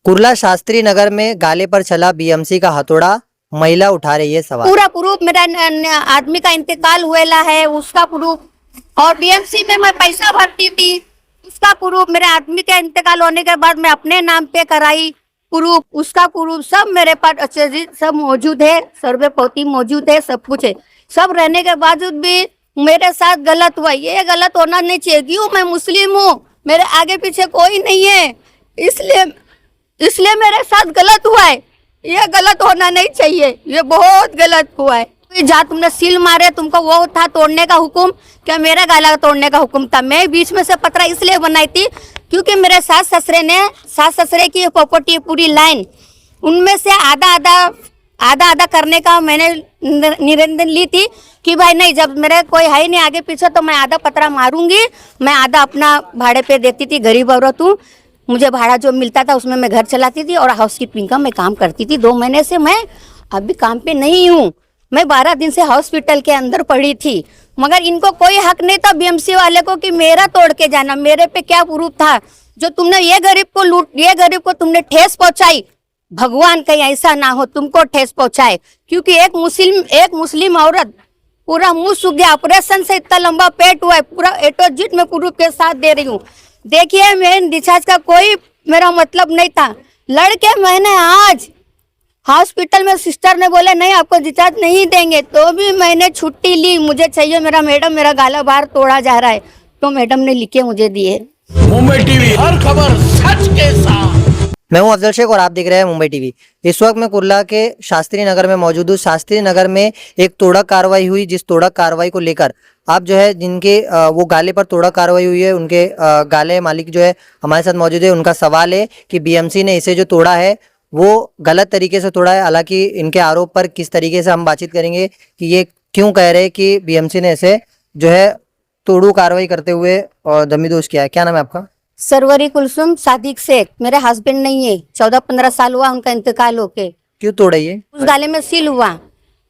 कुर्ला शास्त्री नगर में गाले पर चला बीएमसी का हथौड़ा, महिला उठा रही है सवाल। पूरा प्रूफ मेरा आदमी का इंतकाल हुएला है उसका प्रूफ, और बीएमसी में मैं पैसा भरती थी उसका प्रूफ, मेरे आदमी का इंतकाल होने के बाद मैं अपने नाम पे कराई प्रूफ, उसका प्रूफ सब मेरे पास अच्छे से सब मौजूद है, सर्वे पोती मौजूद है, सब कुछ है। सब रहने के बावजूद भी मेरे साथ गलत हुआ, ये गलत होना नहीं चाहिए। क्यों? मैं मुस्लिम हूँ, मेरे आगे पीछे कोई नहीं है, इसलिए मेरे साथ गलत हुआ है। ये गलत होना नहीं चाहिए, ये बहुत गलत हुआ है। जहाँ तुमने सील मारे तुमको वो था तोड़ने का हुक्म, क्या मेरा गाला तोड़ने का हुक्म था? मैं बीच में से पतरा इसलिए बनाई थी क्योंकि मेरे सास ससुरे की प्रॉपर्टी पूरी लाइन, उनमें से आधा करने का मैंने निरंजन ली थी कि भाई नहीं, जब मेरे कोई है नहीं आगे पीछे तो मैं आधा पतरा मारूंगी, मैं आधा अपना भाड़े पे देती थी, गरीब औरत हूँ, मुझे भाड़ा जो मिलता था उसमें मैं घर चलाती थी और हाउसकीपिंग का मैं काम करती थी। 2 महीने से मैं अभी काम पे नहीं हूँ, मैं 12 दिन से हॉस्पिटल के अंदर पड़ी थी, मगर इनको कोई हक नहीं था बीएमसी वाले को कि मेरा तोड़ के जाना। मेरे पे क्या प्रूफ था? जो तुमने ये गरीब को तुमने ठेस पहुंचाई, भगवान कहीं ऐसा ना हो तुमको ठेस पहुंचाए, क्योंकि एक मुस्लिम औरत पूरा मुंह सूख गया, ऑपरेशन से इतना लंबा पेट हुआ है, पूरा एटो जिट में प्रूफ के साथ दे रही हूँ। देखिए, मैं डिस्चार्ज का कोई मेरा मतलब नहीं था, लड़के मैंने आज हॉस्पिटल में सिस्टर ने बोले नहीं आपको डिस्चार्ज नहीं देंगे, तो भी मैंने छुट्टी ली, मुझे चाहिए मेरा मैडम, मेरा गाला बाहर तोड़ा जा रहा है, तो मैडम ने लिखे मुझे दिए। मुंबई टीवी, हर खबर सच के साथ। मैं हूं अफजल शेख और आप देख रहे हैं मुंबई टीवी। इस वक्त मैं कुर्ला के शास्त्री नगर में मौजूद हूँ। शास्त्री नगर में एक तोड़क कार्रवाई हुई, जिस तोड़क कार्रवाई को लेकर आप जो है जिनके वो गाले पर तोड़क कार्रवाई हुई है, उनके गाले मालिक जो है हमारे साथ मौजूद है। उनका सवाल है कि बीएमसी ने इसे जो तोड़ा है वो गलत तरीके से तोड़ा है। हालांकि इनके आरोप पर किस तरीके से हम बातचीत करेंगे कि ये क्यों कह रहे हैं कि बीएमसी ने इसे जो है तोड़ू कार्रवाई करते हुए और दमिदोश किया है। क्या नाम है आपका? सरवरी कुलसुम सादिक शेख, मेरे हस्बैंड नहीं है, 14-15 साल हुआ उनका इंतकाल होके। क्यों तोड़ा ये? उस गाले में सील हुआ,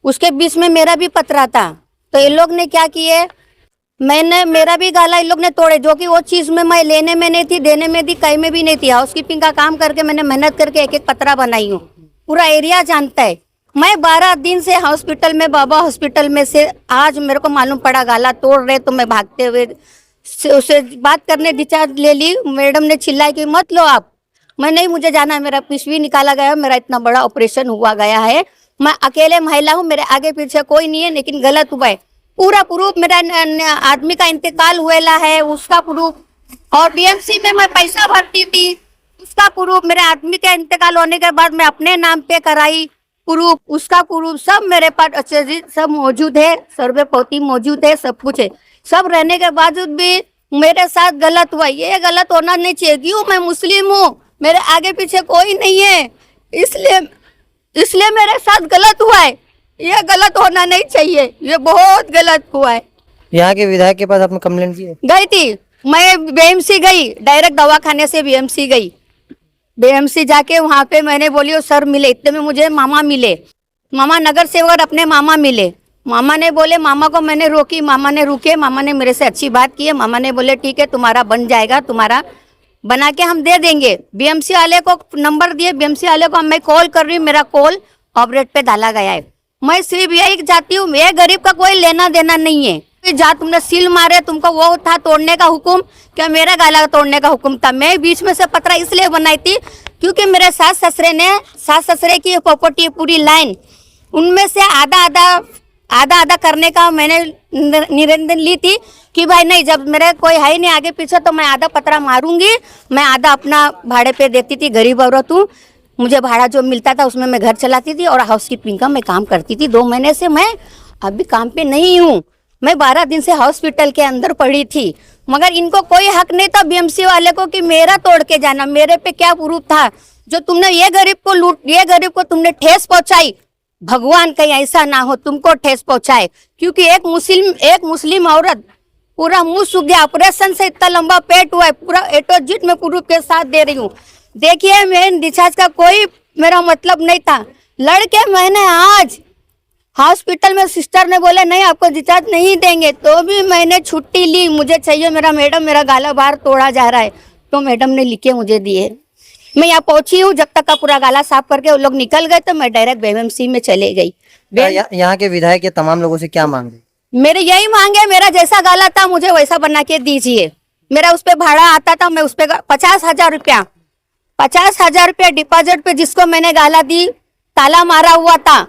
उसके बीच में मेरा भी पतरा था, तो ये लोग ने क्या किए, मेरा भी गाला इन लोग ने तोड़े, जो कि वो चीज में मैं लेने में नहीं थी, देने में थी, कहीं में भी नहीं थी। हाउसकीपिंग का काम करके मैंने मेहनत करके एक पतरा बनाई हूँ, पूरा एरिया जानता है। मैं 12 दिन से हॉस्पिटल में, बाबा हॉस्पिटल में से आज मेरे को मालूम पड़ा गाला तोड़ रहे, तो मैं भागते हुए उसे बात करने डिस्चार्ज ले ली। मैडम ने चिल्लाई कि मत लो आप, मैं नहीं, मुझे जाना है, मेरा पिशवी निकाला गया, मेरा इतना बड़ा ऑपरेशन हुआ गया है, मैं अकेले महिला हूँ, मेरे आगे पीछे कोई नहीं है, लेकिन गलत हुआ है। पूरा प्रूफ मेरा आदमी का इंतकाल हुएला है उसका प्रूफ, और बीएमसी में मैं पैसा भरती थी उसका प्रूफ, मेरे आदमी का इंतकाल होने के बाद मैं अपने नाम पे कराई प्रूफ, उसका प्रूफ सब मेरे पास अच्छे से सब मौजूद है, सर्वे पोती मौजूद है, सब कुछ है। सब रहने के बावजूद भी मेरे साथ गलत हुआ, ये गलत होना नहीं चाहिए। क्यों? मैं मुस्लिम हूँ, मेरे आगे पीछे कोई नहीं है, इसलिए मेरे साथ गलत हुआ है। ये गलत होना नहीं चाहिए, ये बहुत गलत हुआ है। यहाँ के विधायक के पास आपने कंप्लेंट की है? गई थी मैं, बीएमसी गई, डायरेक्ट दवाखाने से बीएमसी गई, बीएमसी जाके वहाँ पे मैंने बोली वो सर मिले, इतने में मुझे मामा मिले, मामा नगर सेवक अपने मामा मिले। मामा ने बोले, मामा को मैंने रोकी, मामा ने रुके, मामा ने मेरे से अच्छी बात की है, मामा ने बोले ठीक है तुम्हारा बन जाएगा, तुम्हारा बना के हम दे देंगे। बीएमसी वाले को नंबर दिए, बीएमसी वाले को मैं कॉल कर रही हूँ, मेरा कॉल ऑपरेट पे डाला गया है। मैं सिर्फ यही चाहती हूँ, ये गरीब का कोई लेना देना नहीं है। जहाँ तुमने सील मारे तुमको वो था तोड़ने का हुक्म, क्या मेरा गाला तोड़ने का हुक्म था? मैं बीच में से पतरा इसलिए बनाई थी क्योंकि मेरे सास ससुरे की प्रॉपर्टी पूरी लाइन, उनमें से आधा करने का मैंने निरंजन ली थी कि भाई नहीं, जब मेरे कोई है नहीं आगे पीछे तो मैं आधा पतरा मारूंगी, मैं आधा अपना भाड़े पे देती थी, गरीब औरत हूँ, मुझे भाड़ा जो मिलता था उसमें मैं घर चलाती थी और हाउसकीपिंग का मैं काम करती थी। 2 महीने से मैं अभी काम पे नहीं हूँ, मैं 12 दिन से हॉस्पिटल के अंदर पड़ी थी, मगर इनको कोई हक नहीं था बीएमसी वाले को कि मेरा तोड़ के जाना। मेरे पे क्या प्रूफ था? जो तुमने ये गरीब को तुमने ठेस पहुंचाई, भगवान कहीं ऐसा ना हो तुमको ठेस पहुंचाए, क्योंकि एक मुस्लिम औरत पूरा मुंह सूख गया, ऑपरेशन से इतना लंबा पेट हुआ है, पूरा एटो जिट में प्रूफ के साथ दे रही हूँ। देखिए, मैं डिस्चार्ज का कोई मेरा मतलब नहीं था, लड़के मैंने आज हॉस्पिटल में सिस्टर ने बोले नहीं आपको डिस्चार्ज नहीं देंगे, तो भी मैंने छुट्टी ली, मुझे चाहिए मेरा मैडम, मेरा गाला बाहर तोड़ा जा रहा है, तो मैडम ने लिखे मुझे दिए। मैं यहाँ पहुंची हूँ, जब तक का पूरा गाला साफ करके वो लोग निकल गए तो मैं डायरेक्ट बीएमसी में चले गई। यहाँ के विधायक या तमाम लोगों से क्या मांग रहे? मेरे यही मांग है, मेरा जैसा गाला था मुझे वैसा बना के दीजिए। मेरा उस पे भाड़ा आता था, मैं उस पे 50,000 रुपया 50,000 रुपया डिपॉजिट पे जिसको मैंने गाला दी, ताला मारा हुआ था,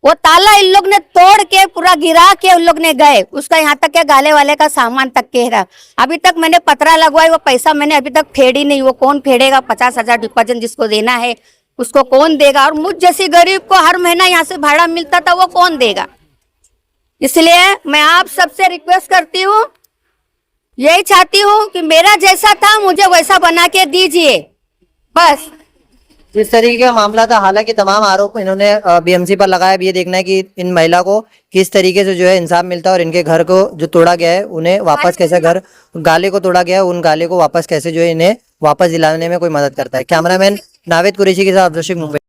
वो ताला इन लोग ने तोड़ के पूरा गिरा के उन लोग ने गए। उसका यहाँ तक के गाले वाले का सामान तक के रहा। अभी तक मैंने पतरा लगवाई, वो पैसा मैंने अभी तक फेड़ी नहीं। वो कौन फेड़ेगा? 50,000 डिपॉजिट जिसको देना है उसको कौन देगा? और मुझ जैसी गरीब को हर महीना यहाँ से भाड़ा मिलता था, वो कौन देगा? इसलिए मैं आप सबसे रिक्वेस्ट करती हूँ, यही चाहती हूँ कि मेरा जैसा था मुझे वैसा बना के दीजिए बस। जिस तरीके का मामला था, हालांकि तमाम आरोप इन्होंने बीएमसी पर लगाया। अब ये देखना है कि इन महिला को किस तरीके से जो है इंसाफ मिलता है और इनके घर को जो तोड़ा गया है उन्हें वापस कैसे, घर गाले को तोड़ा गया है उन गाले को वापस कैसे जो है इन्हें वापस दिलाने में कोई मदद करता है। कैमरामैन नावेद कुरैशी के साथ अब्दुल रशीद, मुंबई।